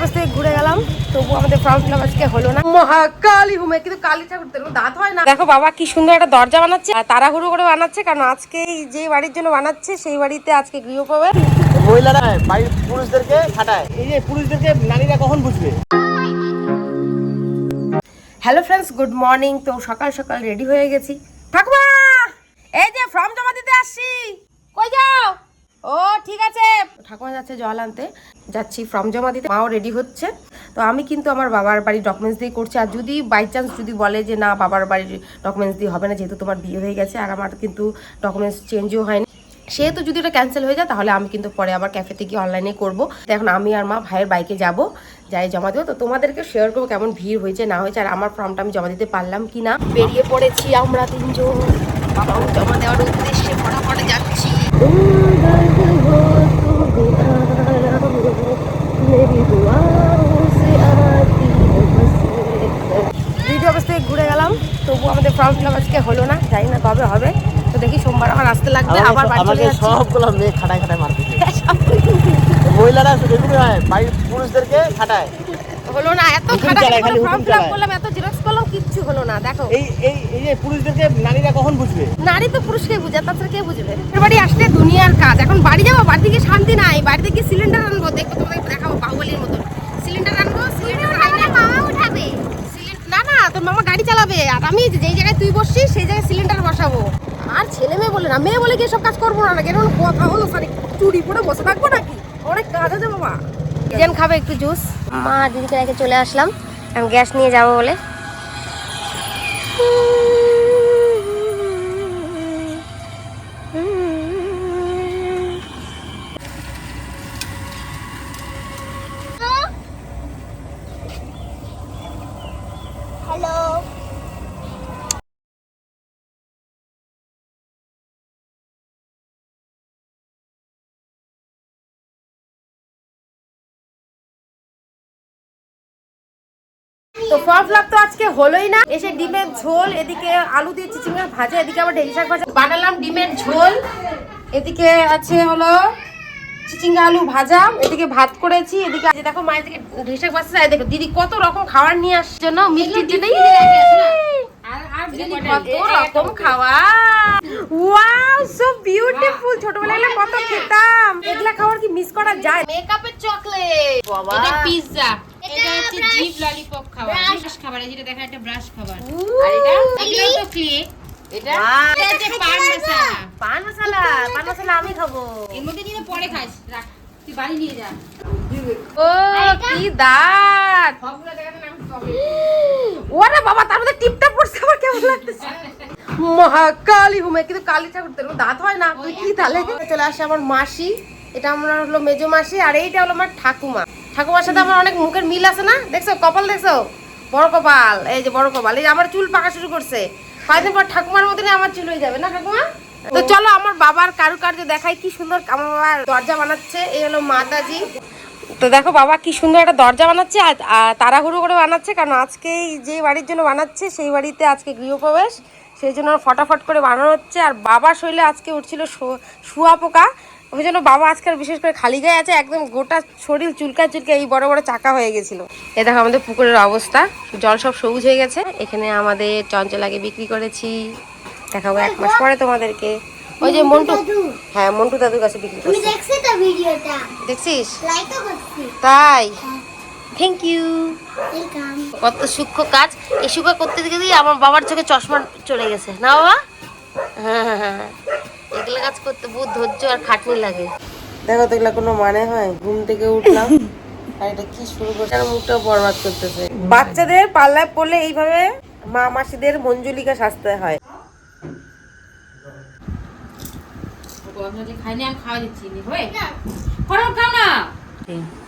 Office থেকে ঘুরে গেলাম, তবু আমাদের ফর্ম ফিল আপ আজকে হলো না। মহাকালী হুমে, কিন্তু কালী ঠাকুর দাঁত হয় না। দেখো বাবা কি সুন্দর একটা দরজা বানাচ্ছে, তাড়াহুড়ো করে বানাচ্ছে, কারণ আজকে যে বাড়ির জন্য বানাচ্ছে সেই বাড়িতে আজকে গৃহপ্রবেশ। মহিলারা বাড়ির পুরুষদেরকে খাটায়, এই যে পুরুষদেরকে নারীরা কখন বুঝবে? Hello friends, good morning. তো সকাল সকাল রেডি হয়ে গেছি। ঠাকুমা, এই যে ফর্ম জমা দিতে আসছি। কই যাও? ও ঠিক আছে। ঠাকুমা যাচ্ছে জল আনতে, যাচ্ছি ফর্ম জমা দিতে। মাও রেডি হচ্ছে। তো আমি কিন্তু আমার বাবার বাড়ির ডকুমেন্টস দিয়ে করছি। আর যদি বাই চান্স যদি বলে যে না বাবার বাড়ির ডকুমেন্টস দিয়ে হবে না, যেহেতু তোমার বিয়ে হয়ে গেছে আর আমার কিন্তু ডকুমেন্টস চেঞ্জও হয়নি, সেহেতু যদি এটা ক্যান্সেল হয়ে যায় তাহলে আমি কিন্তু পরে আবার ক্যাফেতে গিয়ে অনলাইনে করবো। এখন আমি আর মা ভাইয়ের বাইকে যাব, যাই জমা দেবো। তো তোমাদেরকে শেয়ার করবো কেমন ভিড় হয়েছে না হয়েছে, আর আমার ফর্মটা আমি জমা দিতে পারলাম কি না। বেরিয়ে পড়েছি আমরা তিনজন, বাবাও জমা দেওয়ার উদ্দেশ্যে ফটাফটে যাচ্ছি। ভিডিও অফিস থেকে ঘুরে গেলাম, তবু আমাদের ফর্ম ফিল আপ আজকে হলো না, জানি না কবে হবে। তো দেখি সোমবার আমার আসতে লাগবে, আবার বাড়ি চলে যাচ্ছি। সবগুলো মেয়ে খাটায় মারতেছে। মহিলারা এরকমই হয়, বাড়ির পুরুষদেরকে খাটায়। হলো না, এত খাটাখাটি করে ফর্ম ফিল আপ করলাম, এত জেরক্স করলাম, কিচ্ছু হলো না। দেখো এই যে পুরুষদেরকে নারীরা কখন বুঝবে? নারী তো পুরুষকে বুঝে, তাছাড়া কে বুঝবে? বাড়ি আসলে দুনিয়ার কাজ। এখন বাড়ি যাবো, বাড়ি থেকে শান্তি নাই। বাড়িতে গিয়ে সিলিন্ডার আনবো, দেখবো তোমাদের দেখাবো বাহুবলীর মতো। সিলিন্ডার আনবো, সিলিন্ডার আনলে মামা উঠাবে। না না, তোর মামা গাড়ি চালাবে, আর আমি যেই জায়গায় তুই বসছিস সেই জায়গায় সিলিন্ডার বসাবো। আর ছেলে মেয়ে বলে না, মেয়ে বলে কি সব কাজ করবো না? এরকম কথা হলো, সরি চুরি পরে বসে থাকবো নাকি? অনেক কাজ আছে বাবা। জেন খাবে একটু জুস। মা দিদিকে রেখে চলে আসলাম, আমি গ্যাস নিয়ে যাবো বলে। হ্যালো, তো ফর্ম ফিল আপ তো আজকে হলোই না। এসে ডিমের ঝোল, এদিকে আলু দিয়ে চিচিঙ্গা ভাজা, এদিকে আবার ঢেঁড়ি শাক ভাজা বানালাম। ডিমের ঝোল, এদিকে আছে হলো চিচিঙ্গা আলু ভাজা, এদিকে ভাত করেছি, এদিকে দেখো মায়ের দিকে ঢেঁড়ি শাক ভাজা। দেখো দিদি কত রকম খাবার নিয়ে আসছে জন্য, মিষ্টির জন্য কত রকম খাওয়া। Wow, so beautiful. ছোটবেলায় কত খেতাম, এগুলা খাবার কি মিস করা যায়? মেকআপের চকলেট, বাবা, এটা পিৎজা, এটা হচ্ছে জিপ ললিপপ খাবার, ব্রাশ খাবার, এই যেটা দেখা, এটা ব্রাশ খাবার। আর এটা এগুলো তো ক্লে, এটা হচ্ছে পান মশলা। পান মশলা, পান মশলা আমি খাবো। এর মধ্যে নিয়ে পরে খাইস, রাখ, তুই বাড়ি নিয়ে যা। ও কি দাঁত, সবগুলো দেখাতে না আমি সবে। ওরে বাবা, তার মধ্যে টিপটা পড়ছে, আমার কেমন লাগতেছে। মহাকালী হুমে, কিন্তু কালী ঠাকুর দাঁত হয় না। তুই কি তাহলে? চলে আসে আমার মাসি, এটা আমার হলো মেজো মাসি, আর এইটা হলো আমার ঠাকুমা। ঠাকুমার সাথে আমার অনেক মুখের মিল আছে না? দেখছো কপাল, দেখছো বড় কপাল, এই যে বড় কপাল। এই আমার চুল পাকা শুরু করছে, কয়েকদিন পর ঠাকুমার মতনই আমার চুল হয়ে যাবে না ঠাকুমা? তো চলো আমার বাবার কারুকার্য দেখাই, কি সুন্দর আমার বাবা দরজা বানাচ্ছে। এই হলো মাতাজি। তো দেখো বাবা কি সুন্দর একটা দরজা বানাচ্ছে, আর তাড়াহুড়ো করে বানাচ্ছে, কারণ আজকে যে বাড়ির জন্য বানাচ্ছে সেই বাড়িতে আজকে গৃহপ্রবেশ, সেই জন্য ফটাফট করে বানানো হচ্ছে। আর বাবার শরীরে আজকে উঠছিল শুয়া পোকা, ওই জন্য বাবা আজকাল বিশেষ করে খালি গায়ে আছে, একদম গোটা শরীর চুলকায় চুলকায় এই বড় বড় চাকা হয়ে গেছিল। এ দেখো আমাদের পুকুরের অবস্থা, জল সব সবুজ হয়ে গেছে। এখানে আমাদের চঞ্চলাকে বিক্রি করেছি, দেখাবো 1 মাস পরে তোমাদেরকে। ওই যে মন্টু, হ্যাঁ মন্টু দাদুর কাছে বিক্রি করছি। দেখছি তো ভিডিওটা, দেখছিস? লাইকও করছি। তাই, থ্যাংক ইউ। ওয়েলকাম। কত সূক্ষ্ম কাজ, এই সূক্ষ্ম করতে গিয়ে আমার বাবার চোখে চশমা চলে গেছে না বাবা? হ্যাঁ হ্যাঁ হ্যাঁ, এগুলো কাজ করতে বহুত ধৈর্য আর খাটনি লাগে। দেখো তো এগুলো কোনো মানে হয়? ঘুম থেকে উঠলাম আর এটা কি শুরু করছে, আর মুখটা বরবাদ করতেছে। বাচ্চাদের পাল্লায় পড়লে এইভাবে মা মাসিদের মঞ্জুলিকা সাজতে হয়। খাইনি, আমি খাওয়া দিচ্ছি নি হয়ে ফটাফট খাও না।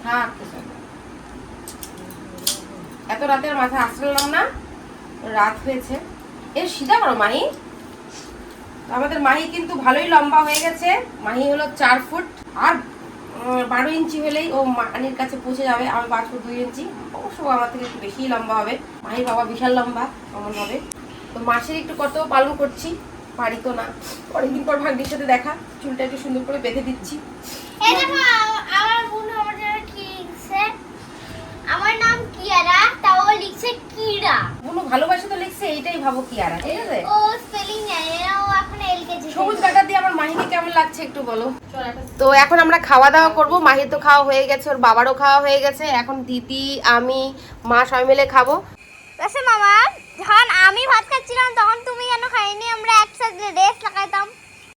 হ্যাঁ, এত রাতের মাথা আসলাম না, রাত হয়েছে। এর সিধা করো মাহি। আমাদের মাহি কিন্তু ভালোই লম্বা হয়ে গেছে। মাহি হলো 4 ফুট, আর 12 ইঞ্চি হলেই ও মানির কাছে পৌঁছে যাবে। আমি 5 ফুট 2 ইঞ্চি, অবশ্য আমার থেকে একটু বেশি লম্বা হবে। মাহির বাবা বিশাল লম্বা এমন হবে। তো মাসের একটু কত পালন করছি, পারি তো না। অনেকদিন পর ভাগ্যের সাথে দেখা, চুলটা একটু সুন্দর করে বেঁধে দিচ্ছি। এই দেখো আমার বোন আমার জন্য কি লিখছে। কিরা বুনু ভালোবাসে তো লিখছে, এইটাই ভাবো কিয়ারা, ঠিক আছে? ও স্পেলিং জানে না, ও এখন এলকেজি সবুজ কাটা দিয়ে আমার মাহিকে কেমন লাগছে একটু বলো। তো এখন আমরা খাওয়া দাওয়া করবো, মাহির তো খাওয়া হয়ে গেছে, ওর বাবারও খাওয়া হয়ে গেছে, এখন দিদি আমি মা সবাই মিলে খাবো। মামা যখন আমি ভাত খাচ্ছিলাম তখন তুমি কেন খাইনি? আমরা একসাথে রেস লাগাইতাম।